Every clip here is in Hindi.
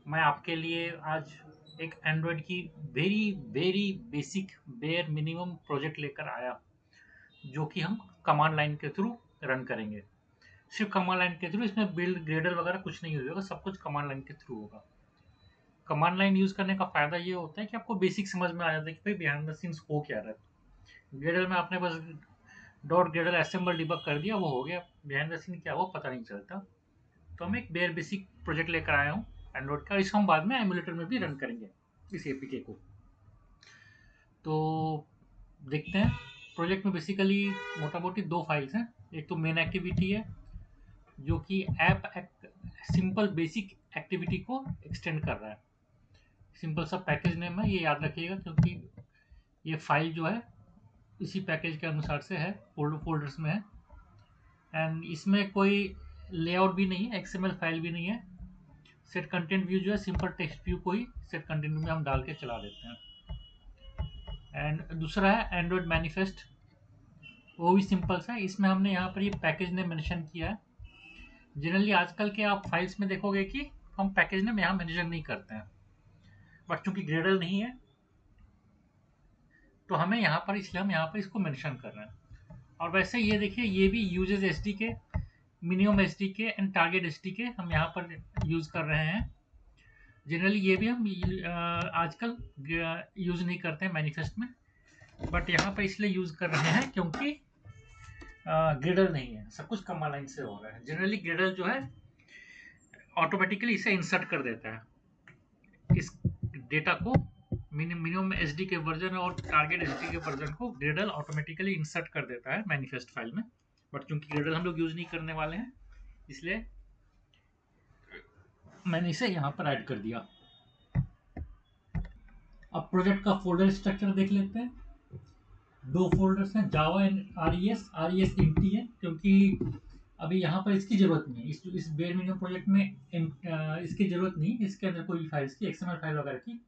मैं आपके लिए आज एक एंड्रॉयड की very very basic bare minimum project लेकर आया, जो कि हम कमांड लाइन के थ्रू रन करेंगे। सिर्फ कमांड लाइन के थ्रू, इसमें बिल्ड ग्रेडर वगैरह कुछ नहीं होगा, सब कुछ कमांड लाइन के थ्रू होगा। कमांड लाइन यूज करने का फायदा ये होता है कि आपको बेसिक समझ में आ जाता है कि भाई बिहाइंड द सीन्स हो क्या रहा है। ग्रेडर में आपने बस डॉट ग्रेडर असेंबल डिबग कर दिया, वो हो गया। बिहाइंड द सीन क्या हुआ पता नहीं चलता। तो हम एक बेयर बेसिक प्रोजेक्ट लेकर आया हूँ एंड्रॉइड का। इसको हम बाद में एमुलेटर में भी रन करेंगे, इस एपीके को। तो देखते हैं। प्रोजेक्ट में बेसिकली मोटा मोटी दो फाइल्स हैं। एक तो मेन एक्टिविटी है, जो कि ऐप सिंपल बेसिक एक्टिविटी को एक्सटेंड कर रहा है। सिंपल सा पैकेज नेम है, ये याद रखिएगा, क्योंकि ये फाइल जो है इसी पैकेज के अनुसार से है, फोल्डर्स में है। एंड इसमें कोई लेआउट भी नहीं है, एक्सएमएल फाइल भी नहीं है। सेट कंटेंट व्यू जो है सिंपल टेक्स्ट व्यू को ही सेट कंटेंट में हम डाल के चला देते हैं। एंड दूसरा है एंड्रॉइड मैनिफेस्ट, वो भी सिंपल सा है। इसमें हमने यहाँ पर ये पैकेज ने मेंशन किया है। जनरली आजकल के आप फाइल्स में देखोगे कि हम पैकेज नेम यहाँ मेंशन नहीं करते हैं, बट चूंकि ग्रेडल नहीं है तो हमें यहाँ पर, इसलिए हम यहाँ पर इसको मेंशन कर रहे हैं। और वैसे ये देखिए, ये भी यूजेस एस डी के, मिनिमम एस डी के एंड टारगेट एस डी के हम यहाँ पर यूज कर रहे हैं। जनरली ये भी हम आजकल यूज नहीं करते हैं मैनिफेस्ट में, बट यहाँ पर इसलिए यूज कर रहे हैं क्योंकि ग्रिडल नहीं है, सब कुछ कमांड लाइन से हो रहा है। जनरली ग्रिडल जो है ऑटोमेटिकली इसे इंसर्ट कर देता है, इस डेटा को। मिनिमम एसडी के वर्जन और टारगेट एसडी के वर्जन को ग्रिडल ऑटोमेटिकली इंसर्ट कर देता है मैनिफेस्ट फाइल में। बट क्योंकि ग्रिडल हम लोग यूज नहीं करने वाले हैं, इसलिए मैंने इसे यहाँ पर ऐड कर दिया। अब प्रोजेक्ट का फोल्डर स्ट्रक्चर देख लेते हैं। दो फोल्डर्स हैं, Java and R E S empty है, क्योंकि अभी यहाँ पर इसकी जरूरत नहीं है। इस बेयर मिनिमम प्रोजेक्ट में इसकी जरूरत नहीं, इसके अंदर कोई फाइल्स की, एक्सएमएल फाइल वगैरह की।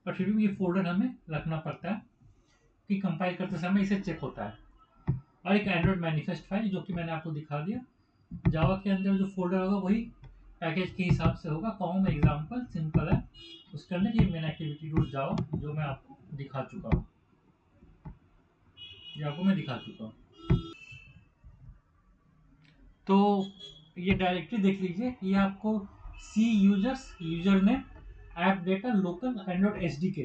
पर फिर भी ये फोल्डर हमें रखना पड़ता है कि कंपाइल करते समय इसे चेक होता है। और एक एंड्रॉइड मैनिफेस्ट फाइल, जो कि मैंने आपको दिखा दिया। जावा के अंदर जो फोल्डर होगा वही पैकेज के हिसाब से होगा। कॉम एग्जाम्पल सिंपल है, उसके अंदर ये मेन एक्टिविटी रूट जावा, जो मैं आपको दिखा चुका हूँ, ये आपको मैं दिखा चुका हूँ। तो ये डायरेक्टरी देख लीजिए, ये आपको सी यूजर ने app data local Android S D के,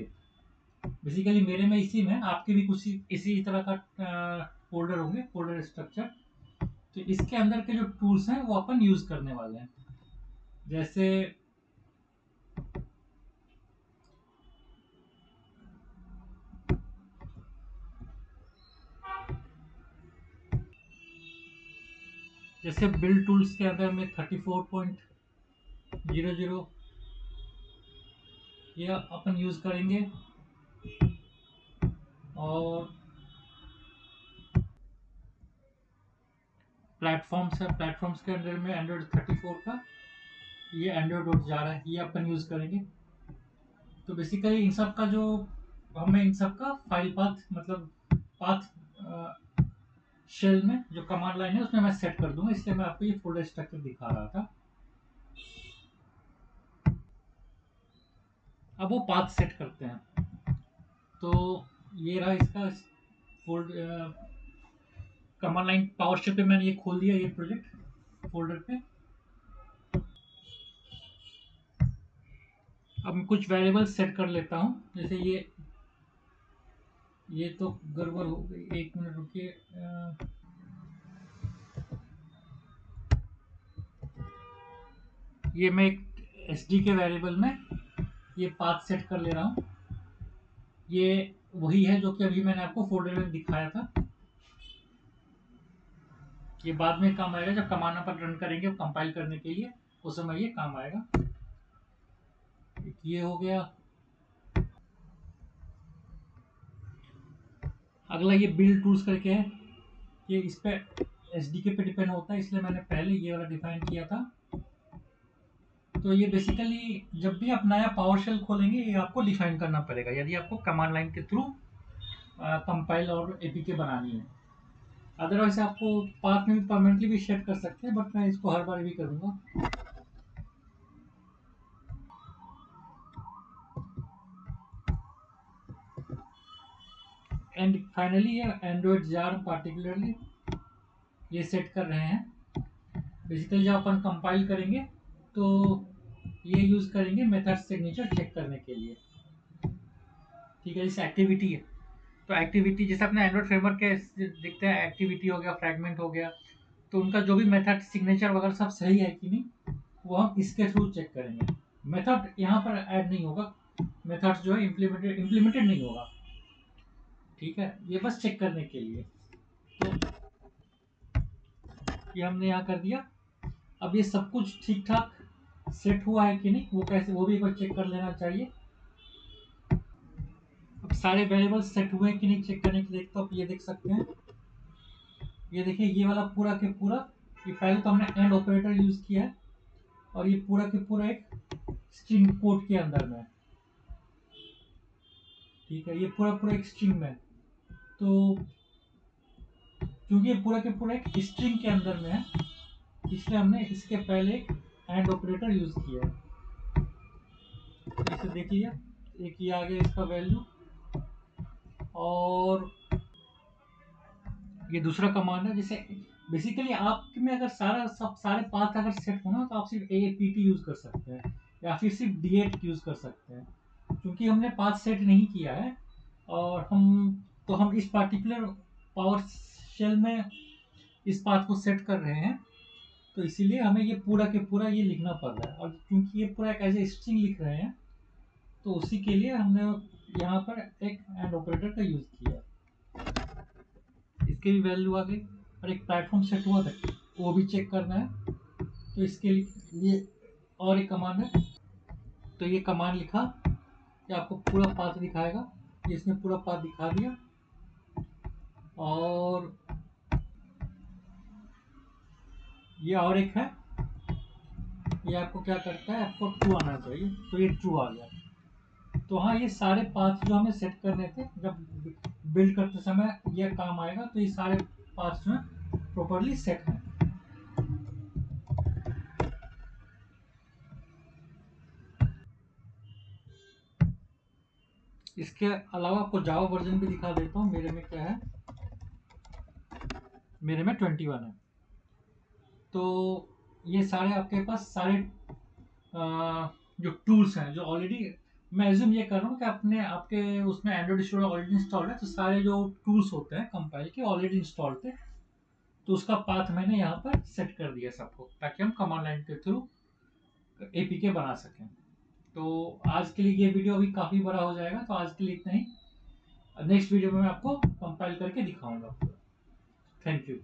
बेसिकली मेरे में इसी में, आपके भी कुछ इसी तरह का फोल्डर होंगे, फोल्डर स्ट्रक्चर। तो इसके अंदर के जो टूल्स हैं वो अपन यूज करने वाले हैं। जैसे जैसे बिल्ड टूल्स के अंदर में 34.00 ये अपन यूज करेंगे। और प्लेटफॉर्म्स है, प्लेटफॉर्म्स के अंदर में एंड्रॉइड 34 का ये एंड्रॉइड डॉट जा रहा है, ये अपन यूज करेंगे। तो बेसिकली इन सब का जो, हमें इन सब का फाइल पाथ, मतलब पाथ शेल में जो कमांड लाइन है उसमें मैं सेट कर दूंगा, इसलिए मैं आपको ये फोल्डर स्ट्रक्चर दिखा रहा था। अब वो पाथ सेट करते हैं। तो ये रहा इसका fold command line PowerShell पे मैंने ये खोल दिया, ये प्रोजेक्ट फोल्डर पे। अब मैं कुछ वेरिएबल सेट कर लेता हूँ। जैसे ये तो गड़बड़ हो गई, एक मिनट रुकिए। ये मैं एक एस डी के वेरिएबल में ये पाथ सेट कर ले रहा हूँ। ये वही है जो कि अभी मैंने आपको फोल्डर में दिखाया था। ये बाद में काम आएगा, जब कमांड पर रन करेंगे कंपाइल करने के लिए, उस समय ये काम आएगा। ये हो गया। अगला ये बिल्ड टूल्स करके है, ये इस पे एस डी के पे डिपेंड होता है, इसलिए मैंने पहले ये वाला डिफाइन किया था। तो ये बेसिकली जब भी आप नया पावर शेल खोलेंगे, ये आपको डिफाइन करना पड़ेगा, यदि आपको कमांड लाइन के थ्रू कंपाइल और एपीके बनानी है। अदरवाइज आपको पाथ में भी परमानेंटली भी सेट कर सकते हैं, बट मैं इसको हर बार भी करूंगा। एंड फाइनली ये एंड्रॉयड जार पार्टिकुलरली ये सेट कर रहे हैं। बेसिकली जब अपन कंपाइल करेंगे तो ये यूज़ करेंगे मेथड सिग्नेचर चेक करने के लिए। ठीक है, जैसे एक्टिविटी है तो एक्टिविटी जैसे अपने एंड्रॉयड फ्रेमवर्क के दिखते हैं, एक्टिविटी हो गया, फ्रैगमेंट हो गया, तो उनका जो भी मेथड सिग्नेचर वगैरह सब सही है कि नहीं वो हम इसके थ्रू चेक करेंगे। मेथड यहाँ पर ऐड नहीं होगा, मेथड जो है इम्प्लीमेंटेड नहीं होगा। ठीक है, ये बस चेक करने के लिए। तो ये हमने यहाँ कर दिया। अब ये सब कुछ ठीक ठाक सेट हुआ है कि नहीं वो कैसे, वो भी एक बार चेक कर लेना चाहिए। अब सारे वेरिएबल्स सेट हुए हैं कि नहीं चेक करने के लिए तो आप ये देख सकते हैं। ये देखिए ये वाला पूरा के पूरा, ये पहले तो हमने एंड ऑपरेटर यूज किया है और ये पूरा के पूरा एक स्ट्रिंग कोड के अंदर में है। ठीक है, ये पूरा पूरा एक स्ट्रिंग में है। तो क्योंकि ये पूरा के पूरा एक स्ट्रिंग के अंदर में है इसलिए हमने इसके पहले एक एंड ऑपरेटर यूज किया है। तो इसे देख लिया, एक ये आ गया इसका वैल्यू, और ये दूसरा कमांड है। जैसे बेसिकली आप में अगर सारे पाथ अगर सेट होना तो आप सिर्फ APT यूज कर सकते हैं या फिर सिर्फ D8 यूज कर सकते हैं। क्योंकि हमने पाथ सेट नहीं किया है और हम इस पार्टिकुलर पावर शेल में इस पाथ को सेट कर रहे हैं, तो इसीलिए हमें ये पूरा के पूरा ये लिखना पड़ रहा है। और क्योंकि ये पूरा एक एज ए स्ट्रिंग लिख रहे हैं तो उसी के लिए हमने यहाँ पर एक एंड ऑपरेटर का यूज किया। इसके भी वैल्यू आ गई और एक प्लेटफॉर्म सेट हुआ था वो भी चेक करना है। तो इसके लिए और एक कमांड है। तो ये कमांड लिखा कि आपको पूरा पाथ दिखाएगा, ये इसने पूरा पाथ दिखा दिया। और ये और एक है, ये आपको क्या करता है, आपको ट्रू आना चाहिए, तो ये ट्रू आ गया। तो हाँ, ये सारे पाथ जो हमें सेट करने थे जब बिल्ड करते समय ये काम आएगा। तो ये सारे पाथ जो है प्रॉपरली सेट हैं। इसके अलावा आपको जावा वर्जन भी दिखा देता हूँ। मेरे में क्या है, मेरे में 21 है। तो ये सारे आपके पास सारे जो टूल्स हैं जो ऑलरेडी, मैं एज्यूम ये कर रहा हूँ कि अपने आपके उसमें एंड्रॉइड स्टूडियो ऑलरेडी इंस्टॉल्ड है, तो सारे जो टूल्स होते हैं कंपाइल के ऑलरेडी इंस्टॉल्ड थे। तो उसका पाथ मैंने यहाँ पर सेट कर दिया सबको, ताकि हम कमांड लाइन के थ्रू APK बना सकें। तो आज के लिए ये वीडियो अभी काफ़ी बड़ा हो जाएगा, तो आज के लिए इतना ही। नेक्स्ट वीडियो में मैं आपको कंपाइल करके दिखाऊंगा। Thank you.